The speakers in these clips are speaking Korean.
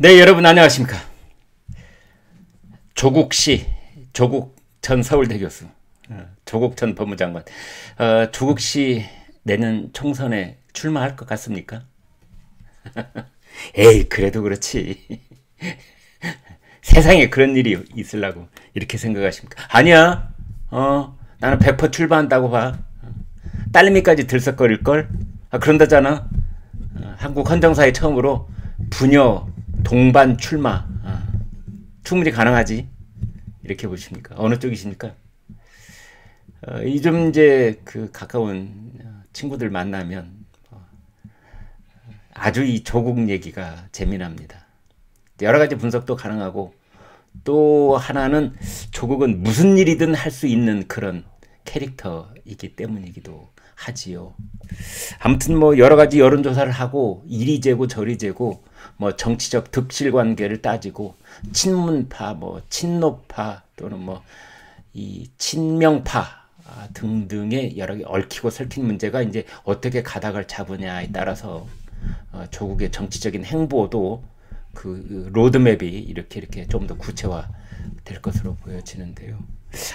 네, 여러분 안녕하십니까. 조국 씨, 조국 전 서울대 교수, 조국 전 법무장관. 조국 씨 내년 총선에 출마할 것 같습니까? 에이, 그래도 그렇지. 세상에 그런 일이 있으려고 이렇게 생각하십니까? 아니야. 나는 100% 출마한다고 봐. 딸내미까지 들썩거릴걸? 그런다잖아. 한국 헌정사에 처음으로 부녀 동반 출마. 충분히 가능하지. 이렇게 보십니까? 어느 쪽이십니까? 요즘 이제 그 가까운 친구들 만나면 아주 이 조국 얘기가 재미납니다. 여러 가지 분석도 가능하고, 또 하나는 조국은 무슨 일이든 할 수 있는 그런 캐릭터이기 때문이기도 하지요. 아무튼 뭐 여러 가지 여론조사를 하고 이리 재고 저리 재고 뭐 정치적 득실 관계를 따지고 친문파, 뭐 친노파 또는 뭐 이 친명파 등등의 여러 개 얽히고 설킨 문제가 이제 어떻게 가닥을 잡으냐에 따라서 조국의 정치적인 행보도 그 로드맵이 이렇게 좀 더 구체화 될 것으로 보여지는데요.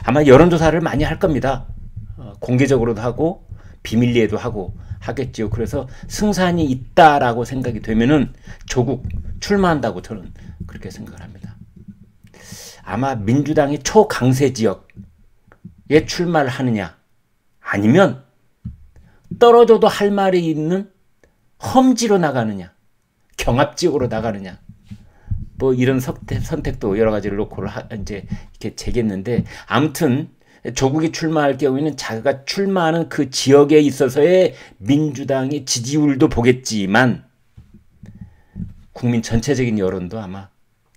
아마 여론조사를 많이 할 겁니다. 공개적으로도 하고 비밀리에도 하고 하겠죠. 그래서 승산이 있다라고 생각이 되면은 조국 출마한다고 저는 그렇게 생각을 합니다. 아마 민주당이 초강세 지역에 출마를 하느냐, 아니면 떨어져도 할 말이 있는 험지로 나가느냐, 경합지역으로 나가느냐, 뭐 이런 선택도 여러 가지를 놓고 이제 이렇게 재겠는데, 아무튼 조국이 출마할 경우에는 자기가 출마하는 그 지역에 있어서의 민주당의 지지율도 보겠지만 국민 전체적인 여론도 아마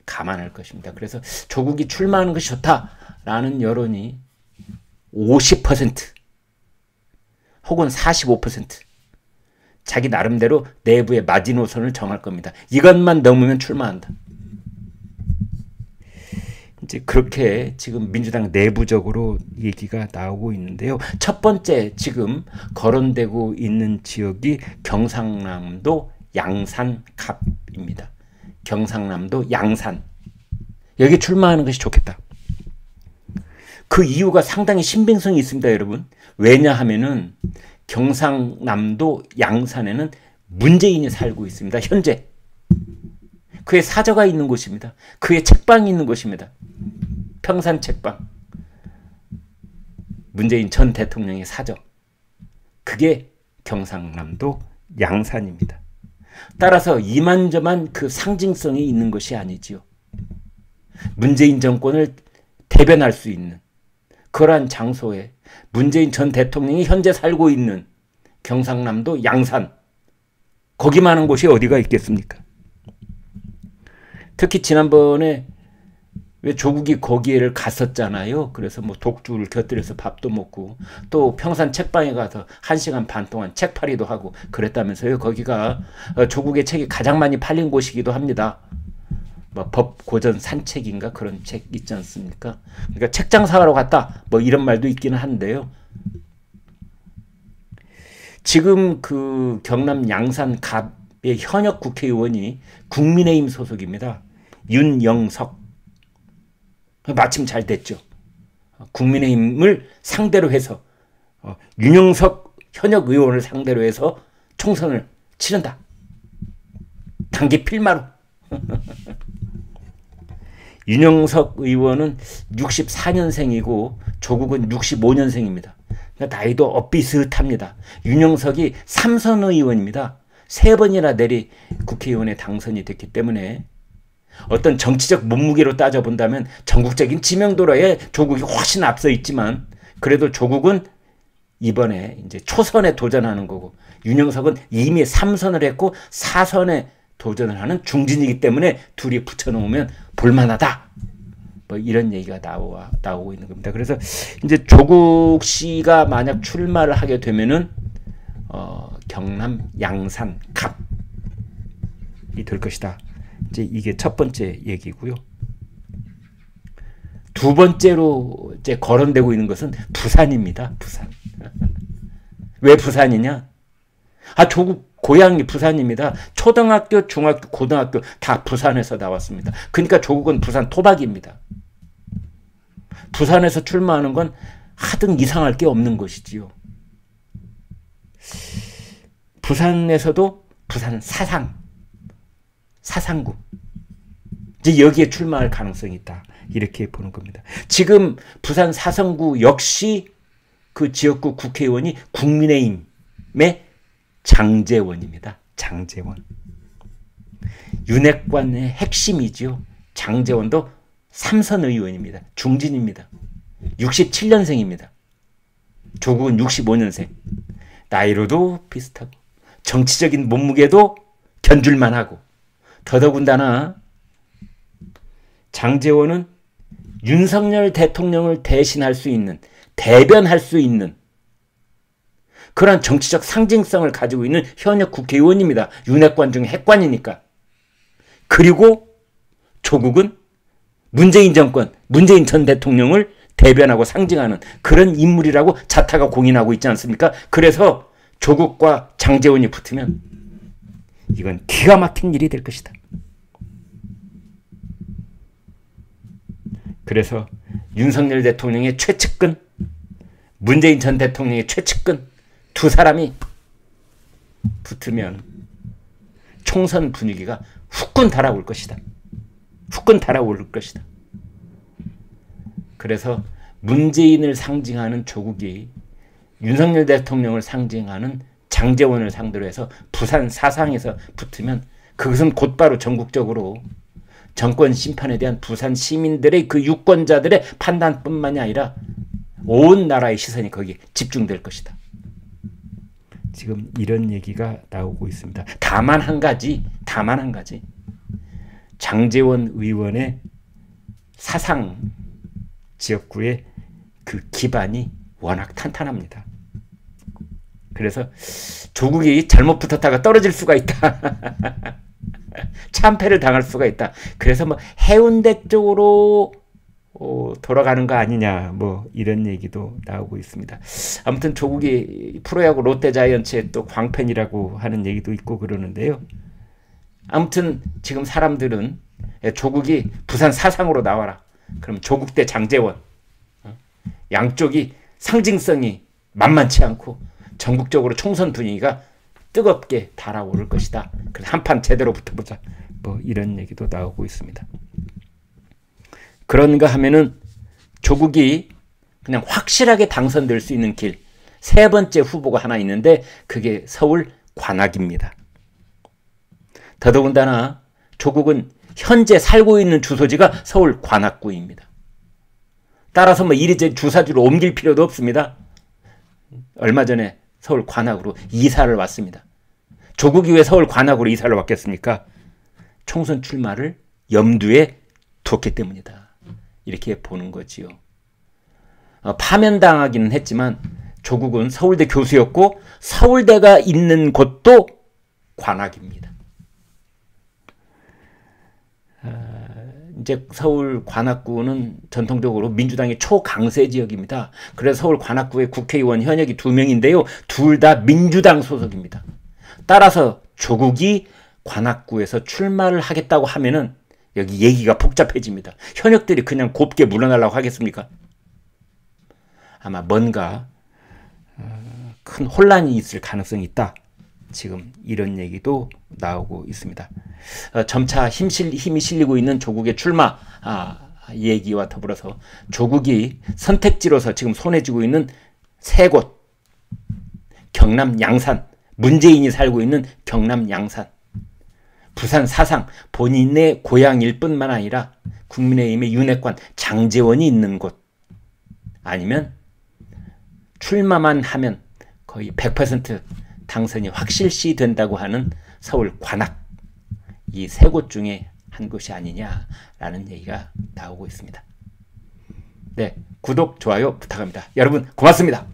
감안할 것입니다. 그래서 조국이 출마하는 것이 좋다라는 여론이 50% 혹은 45%, 자기 나름대로 내부의 마지노선을 정할 겁니다. 이것만 넘으면 출마한다. 이제 그렇게 지금 민주당 내부적으로 얘기가 나오고 있는데요. 첫 번째 지금 거론되고 있는 지역이 경상남도 양산갑입니다. 경상남도 양산. 여기 출마하는 것이 좋겠다. 그 이유가 상당히 신빙성이 있습니다, 여러분. 왜냐하면은 경상남도 양산에는 문재인이 살고 있습니다. 현재. 그의 사저가 있는 곳입니다. 그의 책방이 있는 곳입니다. 평산 책방. 문재인 전 대통령의 사저. 그게 경상남도 양산입니다. 따라서 이만저만 그 상징성이 있는 것이 아니지요. 문재인 정권을 대변할 수 있는 그러한 장소에 문재인 전 대통령이 현재 살고 있는 경상남도 양산, 거기만한 곳이 어디가 있겠습니까? 특히 지난번에 왜 조국이 거기를 갔었잖아요. 그래서 뭐 독주를 곁들여서 밥도 먹고 또 평산 책방에 가서 1시간 반 동안 책팔이도 하고 그랬다면서요. 거기가 조국의 책이 가장 많이 팔린 곳이기도 합니다. 뭐 법고전 산책인가 그런 책 있지 않습니까? 그러니까 책 장사하러 갔다 뭐 이런 말도 있기는 한데요. 지금 그 경남 양산 갑의 현역 국회의원이 국민의힘 소속입니다. 윤영석. 마침 잘 됐죠. 국민의힘을 상대로 해서 윤영석 현역 의원을 상대로 해서 총선을 치른다. 단기 필마로. 윤영석 의원은 64년생이고 조국은 65년생입니다. 그러니까 나이도 엇비슷합니다. 윤영석이 3선 의원입니다. 3번이나 내리 국회의원에 당선이 됐기 때문에 어떤 정치적 몸무게로 따져본다면 전국적인 지명도로에 조국이 훨씬 앞서 있지만, 그래도 조국은 이번에 이제 초선에 도전하는 거고 윤영석은 이미 3선을 했고 4선에 도전을 하는 중진이기 때문에 둘이 붙여놓으면 볼만하다. 뭐 이런 얘기가 나오고 있는 겁니다. 그래서 이제 조국 씨가 만약 출마를 하게 되면은 경남 양산 갑이 될 것이다. 이제 이게 첫 번째 얘기고요. 두 번째로 이제 거론되고 있는 것은 부산입니다. 부산. 왜 부산이냐? 조국 고향이 부산입니다. 초등학교, 중학교, 고등학교 다 부산에서 나왔습니다. 그러니까 조국은 부산 토박입니다. 부산에서 출마하는 건 하등 이상할 게 없는 것이지요. 부산에서도 부산 사상구 이제 여기에 출마할 가능성이 있다. 이렇게 보는 겁니다. 지금 부산 사성구 역시 그 지역구 국회의원이 국민의힘의 장제원입니다. 장제원. 윤핵관의 핵심이지요. 장제원도 삼선 의원입니다. 중진입니다. 67년생입니다. 조국은 65년생. 나이로도 비슷하고 정치적인 몸무게도 견줄만 하고 더더군다나 장제원은 윤석열 대통령을 대신할 수 있는, 대변할 수 있는 그런 정치적 상징성을 가지고 있는 현역 국회의원입니다. 윤핵관 중에 핵관이니까. 그리고 조국은 문재인 정권, 문재인 전 대통령을 대변하고 상징하는 그런 인물이라고 자타가 공인하고 있지 않습니까? 그래서 조국과 장제원이 붙으면 이건 기가 막힌 일이 될 것이다. 그래서 윤석열 대통령의 최측근, 문재인 전 대통령의 최측근 두 사람이 붙으면 총선 분위기가 후끈 달아올 것이다. 후끈 달아올 것이다. 그래서 문재인을 상징하는 조국이 윤석열 대통령을 상징하는 장제원을 상대로 해서 부산 사상에서 붙으면 그것은 곧바로 전국적으로 정권 심판에 대한 부산 시민들의 그 유권자들의 판단뿐만이 아니라 온 나라의 시선이 거기에 집중될 것이다. 지금 이런 얘기가 나오고 있습니다. 다만 한 가지 장제원 의원의 사상 지역구의 그 기반이 워낙 탄탄합니다. 그래서 조국이 잘못 붙었다가 떨어질 수가 있다. 참패를 당할 수가 있다. 그래서 뭐 해운대 쪽으로 돌아가는 거 아니냐 뭐 이런 얘기도 나오고 있습니다. 아무튼 조국이 프로야구 롯데자이언츠의 또 광팬이라고 하는 얘기도 있고 그러는데요. 아무튼 지금 사람들은 조국이 부산 사상으로 나와라. 그럼 조국 대 장제원 양쪽이 상징성이 만만치 않고 전국적으로 총선 분위기가 뜨겁게 달아오를 것이다. 그래서 한판 제대로 붙어보자. 뭐 이런 얘기도 나오고 있습니다. 그런가 하면은 조국이 그냥 확실하게 당선될 수 있는 길, 세 번째 후보가 하나 있는데 그게 서울 관악입니다. 더더군다나 조국은 현재 살고 있는 주소지가 서울 관악구입니다. 따라서 뭐 이리저리 주사주로 옮길 필요도 없습니다. 얼마 전에 서울 관악으로 이사를 왔습니다. 조국이 왜 서울 관악으로 이사를 왔겠습니까? 총선 출마를 염두에 뒀기 때문이다. 이렇게 보는 거지요. 파면당하기는 했지만 조국은 서울대 교수였고 서울대가 있는 곳도 관악입니다. 이제 서울 관악구는 전통적으로 민주당의 초강세 지역입니다. 그래서 서울 관악구의 국회의원 현역이 2명인데요. 둘 다 민주당 소속입니다. 따라서 조국이 관악구에서 출마를 하겠다고 하면은 여기 얘기가 복잡해집니다. 현역들이 그냥 곱게 물러나려고 하겠습니까? 아마 뭔가 큰 혼란이 있을 가능성이 있다. 지금 이런 얘기도 나오고 있습니다. 점차 힘이 실리고 있는 조국의 출마 얘기와 더불어서 조국이 선택지로서 지금 손에 쥐고 있는 세 곳, 경남 양산, 문재인이 살고 있는 경남 양산, 부산 사상, 본인의 고향일 뿐만 아니라 국민의힘의 윤핵관 장제원이 있는 곳, 아니면 출마만 하면 거의 100% 당선이 확실시 된다고 하는 서울 관악, 이 세 곳 중에 한 곳이 아니냐라는 얘기가 나오고 있습니다. 네, 구독, 좋아요 부탁합니다. 여러분 고맙습니다.